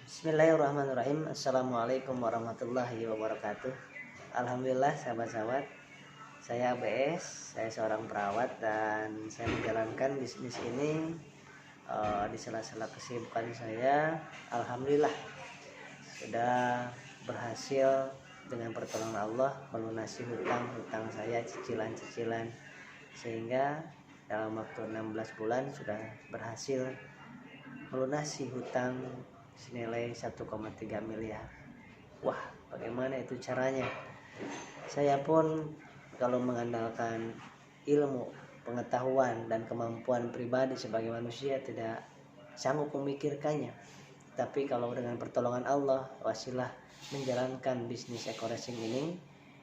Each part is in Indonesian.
Bismillahirrahmanirrahim. Assalamualaikum warahmatullahi wabarakatuh. Alhamdulillah sahabat-sahabat, saya ABS, saya seorang perawat dan saya menjalankan bisnis ini di sela-sela kesibukan saya. Alhamdulillah sudah berhasil dengan pertolongan Allah melunasi hutang-hutang saya, cicilan-cicilan, sehingga dalam waktu 16 bulan sudah berhasil melunasi hutang senilai 1,3 miliar. Wah, bagaimana itu caranya? Saya pun kalau mengandalkan ilmu, pengetahuan dan kemampuan pribadi sebagai manusia tidak sanggup memikirkannya. Tapi kalau dengan pertolongan Allah, wasilah menjalankan bisnis eco-racing ini,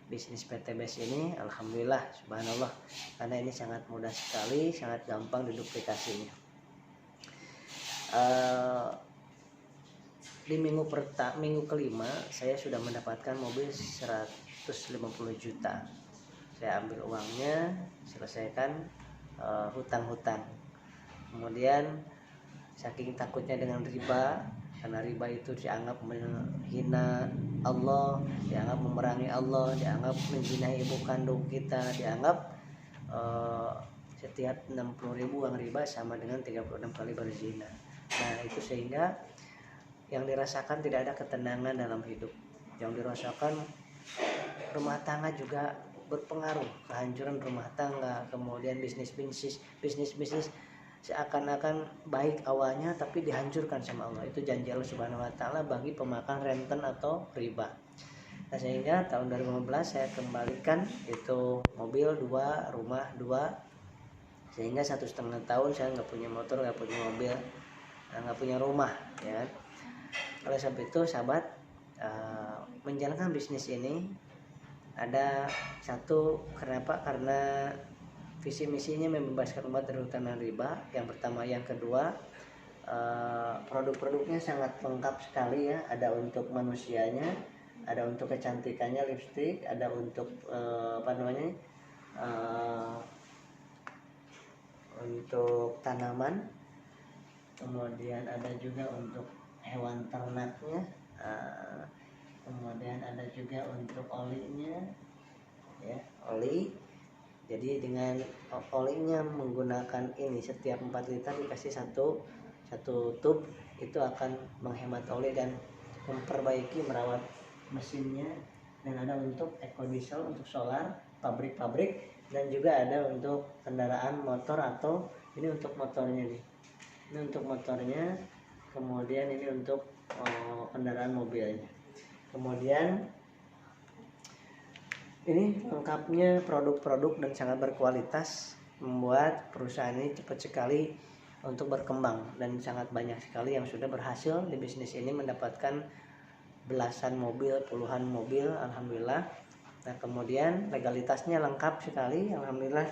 bisnis PTBS ini, alhamdulillah, subhanallah, karena ini sangat mudah sekali, sangat gampang diduplikasinya. Di minggu kelima saya sudah mendapatkan mobil 150 juta. Saya ambil uangnya, selesaikan hutang-hutang. Kemudian saking takutnya dengan riba, karena riba itu dianggap menghina Allah, dianggap memerangi Allah, dianggap menzinai ibu kandung kita, dianggap setiap 60.000 uang riba sama dengan 36 kali berzina. Nah, itu sehingga yang dirasakan tidak ada ketenangan dalam hidup. Yang dirasakan rumah tangga juga berpengaruh, kehancuran rumah tangga, kemudian bisnis seakan-akan baik awalnya tapi dihancurkan sama Allah. Itu janji Allah Subhanahu wa taala bagi pemakan renten atau riba. Nah, sehingga tahun 2015 saya kembalikan itu mobil 2, rumah 2, sehingga 1,5 tahun saya nggak punya motor, nggak punya mobil, nggak punya rumah, ya. Oleh sebab itu sahabat, menjalankan bisnis ini ada satu, kenapa? Karena visi misinya membebaskan umat dari hutang dan riba. Yang pertama, yang kedua, produk-produknya sangat lengkap sekali, ya. Ada untuk manusianya, ada untuk kecantikannya lipstick, ada untuk untuk tanaman, kemudian ada juga untuk hewan ternaknya, kemudian ada juga untuk olinya, ya, oli. Jadi dengan olinya menggunakan ini, setiap 4 liter dikasih satu tub, itu akan menghemat oli dan memperbaiki, merawat mesinnya. Dan ada untuk ekodiesel, untuk solar, pabrik-pabrik, dan juga ada untuk kendaraan motor, atau ini untuk motornya nih, ini untuk motornya, kemudian ini untuk kendaraan mobilnya. Kemudian ini lengkapnya produk-produk dan sangat berkualitas, membuat perusahaan ini cepat sekali untuk berkembang, dan sangat banyak sekali yang sudah berhasil di bisnis ini mendapatkan belasan mobil, puluhan mobil, alhamdulillah. Nah, kemudian legalitasnya lengkap sekali, alhamdulillah,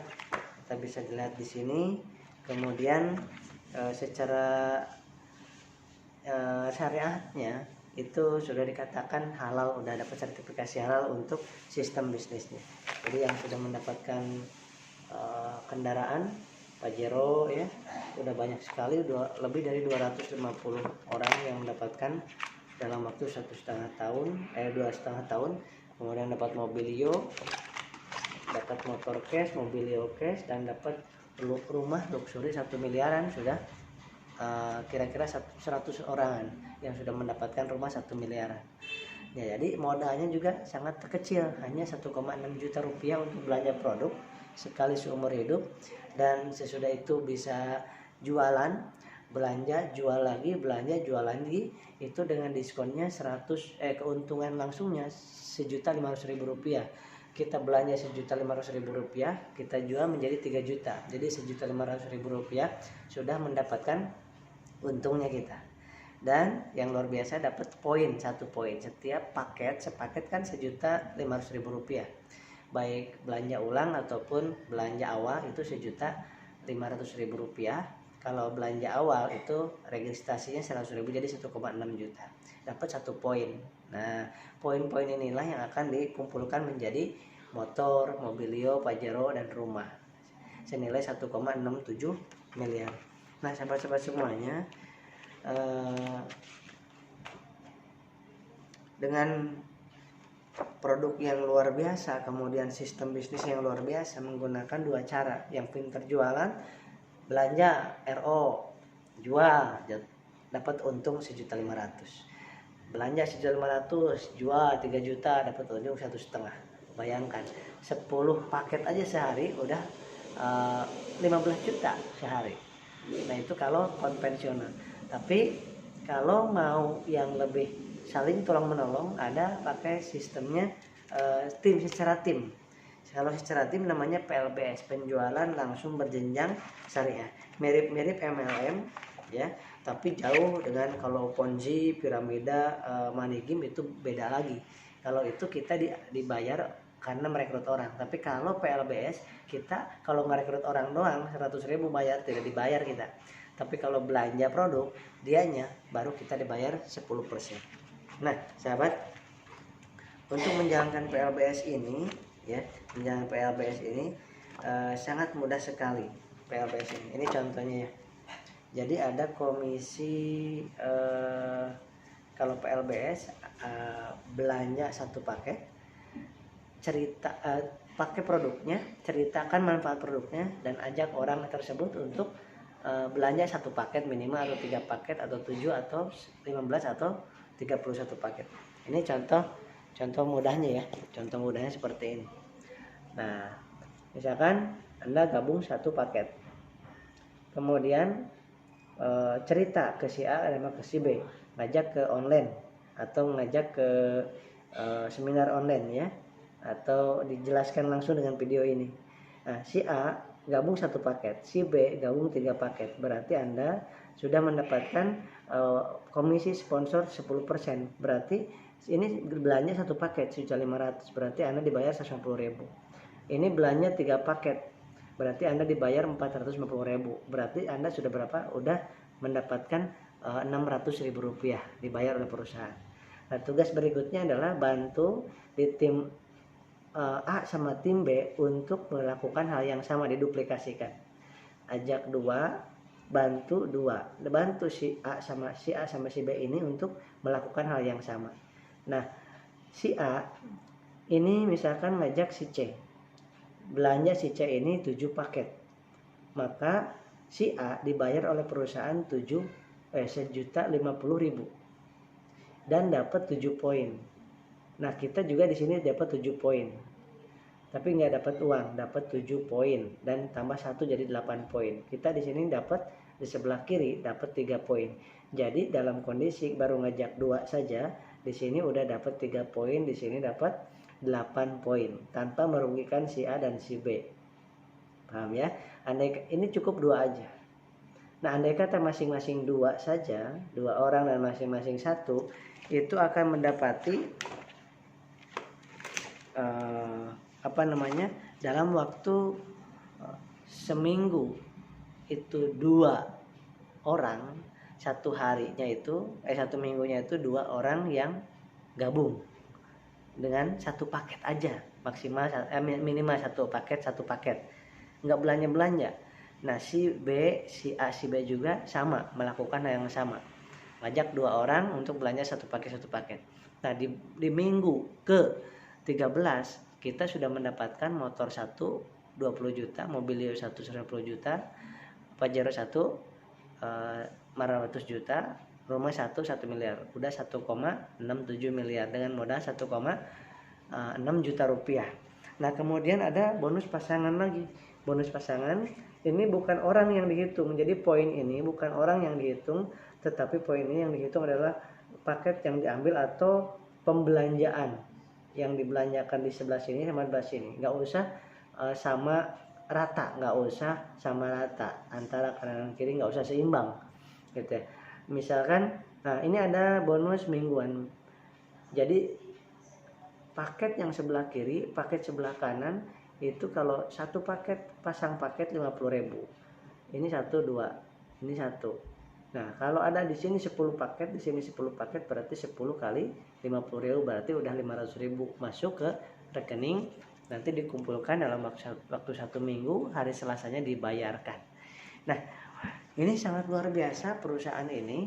kita bisa dilihat di sini. Kemudian secara syariatnya itu sudah dikatakan halal, udah dapat sertifikasi halal untuk sistem bisnisnya. Jadi yang sudah mendapatkan kendaraan Pajero, ya, udah banyak sekali, lebih dari 250 orang yang mendapatkan dalam waktu 2,5 tahun. Kemudian dapat mobilio, dapat motor cash, mobilio cash, dan dapat rumah luxury 1 miliaran. Sudah kira-kira 100 orangan yang sudah mendapatkan rumah 1 miliaran. Ya, jadi modalnya juga sangat kecil, hanya 1,6 juta rupiah untuk belanja produk sekali seumur hidup, dan sesudah itu bisa jualan, belanja, jual lagi, belanja, jual lagi, itu dengan diskonnya keuntungan langsungnya 1.500.000 rupiah. Kita belanja 1.500.000 rupiah, kita jual menjadi 3 juta. Jadi 1.500.000 rupiah sudah mendapatkan untungnya kita. Dan yang luar biasa, dapat poin, 1 poin setiap paket. Sepaket kan 1.500.000 rupiah, baik belanja ulang ataupun belanja awal itu 1.500.000 rupiah. Kalau belanja awal itu registrasinya 100.000, jadi 1,6 juta, dapat 1 poin. Nah, poin-poin inilah yang akan dikumpulkan menjadi motor, mobilio, Pajero, dan rumah senilai 1,67 miliar. Nah, sahabat-sahabat semuanya, dengan produk yang luar biasa, kemudian sistem bisnis yang luar biasa, menggunakan dua cara. Yang pintar jualan, belanja RO, jual, dapat untung 1.500.000. Belanja 1.500.000, jual 3 juta, dapat untung 1,5. Bayangkan 10 paket aja sehari udah 15 juta sehari. Nah itu kalau konvensional. Tapi kalau mau yang lebih saling tolong menolong, ada pakai sistemnya tim, secara tim. Kalau secara tim namanya PLBS, penjualan langsung berjenjang syariah. Mirip-mirip MLM ya, tapi jauh dengan kalau Ponzi, piramida, money game itu beda lagi. Kalau itu kita dibayar karena merekrut orang. Tapi kalau PLBS, kita kalau merekrut orang doang 100.000 bayar, tidak dibayar kita. Tapi kalau belanja produk, dianya baru kita dibayar 10%. Nah, sahabat, untuk menjalankan PLBS ini ya, menjalankan PLBS ini sangat mudah sekali PLBS ini. Ini contohnya ya. Jadi ada komisi kalau PLBS belanja satu paket, cerita pakai produknya, ceritakan manfaat produknya dan ajak orang tersebut untuk belanja satu paket minimal, atau 3 paket, atau 7, atau 15, atau 31 paket. Ini contoh mudahnya ya. Contoh mudahnya seperti ini. Nah, misalkan Anda gabung satu paket. Kemudian cerita ke si A sama ke si B, ngajak ke online atau ngajak ke seminar online ya, atau dijelaskan langsung dengan video ini. Nah, si A gabung satu paket, si B gabung 3 paket, berarti Anda sudah mendapatkan komisi sponsor 10%. Berarti ini belanja satu paket 1.500.000, berarti Anda dibayar 150.000. Ini belanja 3 paket, berarti Anda dibayar 450.000. Berarti Anda sudah berapa? Udah mendapatkan 600.000 rupiah dibayar oleh perusahaan. Nah, tugas berikutnya adalah bantu di tim A sama tim B untuk melakukan hal yang sama, diduplikasikan. Ajak 2, bantu 2, bantu si A sama si B ini untuk melakukan hal yang sama. Nah, si A ini misalkan ngajak si C, belanja si C ini 7 paket, maka si A dibayar oleh perusahaan 1.050.000 dan dapat 7 poin. Nah, kita juga di sini dapat 7 poin. Tapi nggak dapat uang, dapat 7 poin dan tambah 1 jadi 8 poin. Kita di sini dapat di sebelah kiri dapat 3 poin. Jadi dalam kondisi baru ngajak 2 saja, di sini udah dapat 3 poin, di sini dapat 8 poin tanpa merugikan si A dan si B. Paham ya? Andai ini cukup 2 aja. Nah, andai kata masing-masing 2 saja, 2 orang dan masing-masing 1, itu akan mendapati dalam waktu seminggu itu 2 orang, satu harinya itu satu minggunya itu 2 orang yang gabung dengan satu paket aja, maksimal minimal satu paket, nggak belanja. Nah, si B, si A, si B juga sama melakukan hal yang sama, ngajak 2 orang untuk belanja satu paket. Nah, di minggu ke 13 kita sudah mendapatkan motor 1 20 juta, mobilio 1 10 juta, Pajero 1 400 juta, rumah 1 miliar. Udah 1,67 miliar dengan modal 1,6 juta rupiah. Nah, kemudian ada bonus pasangan lagi. Bonus pasangan ini bukan orang yang dihitung. Jadi poin ini bukan orang yang dihitung, tetapi poin ini yang dihitung adalah paket yang diambil atau pembelanjaan yang dibelanjakan di sebelah sini sama sebelah sini. Nggak usah sama rata, antara kanan dan kiri nggak usah seimbang gitu ya. Misalkan, nah ini ada bonus mingguan. Jadi paket yang sebelah kiri, paket sebelah kanan itu kalau satu paket, pasang paket 50.000. Ini 1, 2, ini 1. Nah, kalau ada di sini 10 paket, di sini 10 paket, berarti 10 kali 50.000, berarti udah 500.000 masuk ke rekening. Nanti dikumpulkan dalam waktu 1 minggu, hari Selasanya dibayarkan. Nah, ini sangat luar biasa perusahaan ini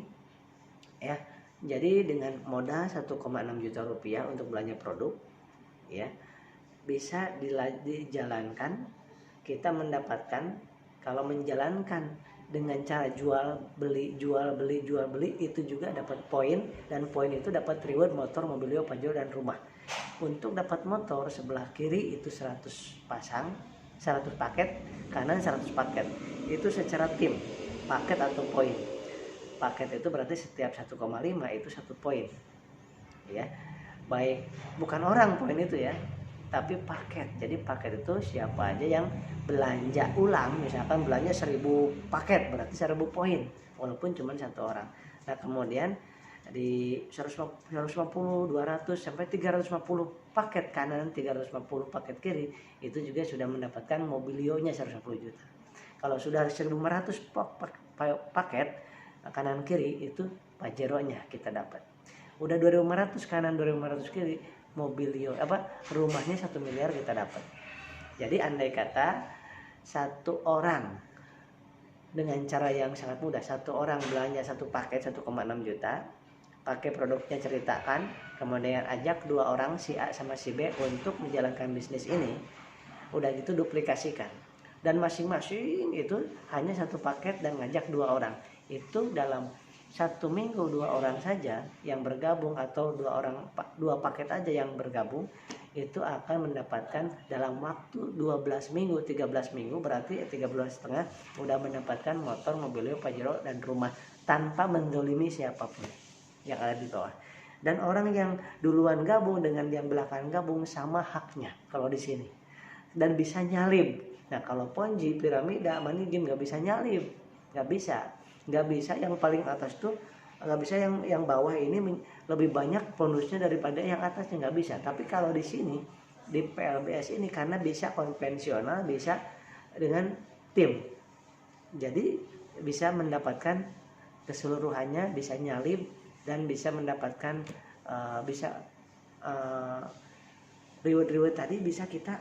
ya. Jadi dengan modal 1,6 juta rupiah untuk belanja produk, ya, bisa dijalankan. Kita mendapatkan, kalau menjalankan dengan cara jual beli itu juga dapat poin, dan poin itu dapat reward motor, mobilio, pajero, dan rumah. Untuk dapat motor sebelah kiri itu 100 pasang, 100 paket, kanan 100 paket. Itu secara tim, paket atau poin. Paket itu berarti setiap 1,5 itu 1 poin, ya. Baik, bukan orang poin itu ya, tapi paket. Jadi paket itu siapa aja yang belanja ulang, misalkan belanja 1000 paket berarti 1000 poin, walaupun cuma 1 orang. Nah kemudian di 150, 200 sampai 350 paket kanan, 350 paket kiri, itu juga sudah mendapatkan mobilionya 150 juta. Kalau sudah 1500 paket kanan kiri, itu pajeronya kita dapat. Udah 2500 kanan, 2500 kiri, mobilio rumahnya 1 miliar kita dapat. Jadi andai kata satu orang dengan cara yang sangat mudah, satu orang belanja 1 paket 1,6 juta, pakai produknya, ceritakan, kemudian ajak 2 orang, si A sama si B, untuk menjalankan bisnis ini. Udah gitu duplikasikan, dan masing-masing itu hanya 1 paket dan ngajak 2 orang. Itu dalam 1 minggu 2 orang saja yang bergabung, atau 2 orang 2 paket aja yang bergabung, itu akan mendapatkan dalam waktu 12 minggu 13 minggu, berarti 3 bulan setengah udah mendapatkan motor, mobilio, pajero, dan rumah, tanpa mendolimi siapapun yang ada di bawah. Dan orang yang duluan gabung dengan yang belakangan gabung sama haknya kalau di sini, dan bisa nyalip. Nah kalau ponzi, piramida, money game nggak bisa nyalip, nggak bisa yang paling atas tuh, nggak bisa yang bawah ini lebih banyak bonusnya daripada yang atasnya, nggak bisa. Tapi kalau di sini, di PLBS ini, karena bisa konvensional, bisa dengan tim, jadi bisa mendapatkan keseluruhannya, bisa nyalip, dan bisa mendapatkan reward tadi bisa kita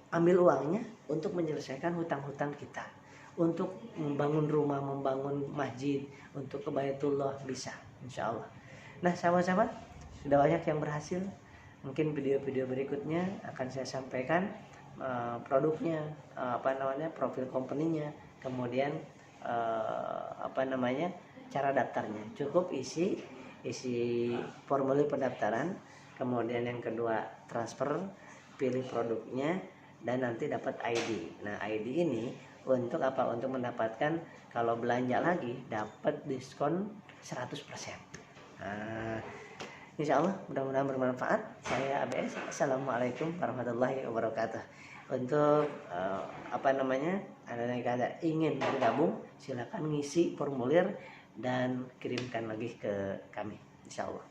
ambil uangnya untuk menyelesaikan hutang-hutang kita, untuk membangun rumah, membangun masjid, untuk ke Baitullah, bisa, insya Allah. Nah sama-sama sudah banyak yang berhasil. Mungkin video-video berikutnya akan saya sampaikan produknya, profil company-nya, kemudian cara daftarnya. Cukup isi formulir pendaftaran, kemudian yang kedua transfer, pilih produknya, dan nanti dapat ID. Nah ID ini untuk apa? Untuk mendapatkan kalau belanja lagi dapat diskon 100%. Nah, insya Allah mudah-mudahan bermanfaat. Saya ABS. Assalamualaikum warahmatullahi wabarakatuh. Untuk Anda yang ingin bergabung, silakan ngisi formulir dan kirimkan lagi ke kami, insya Allah.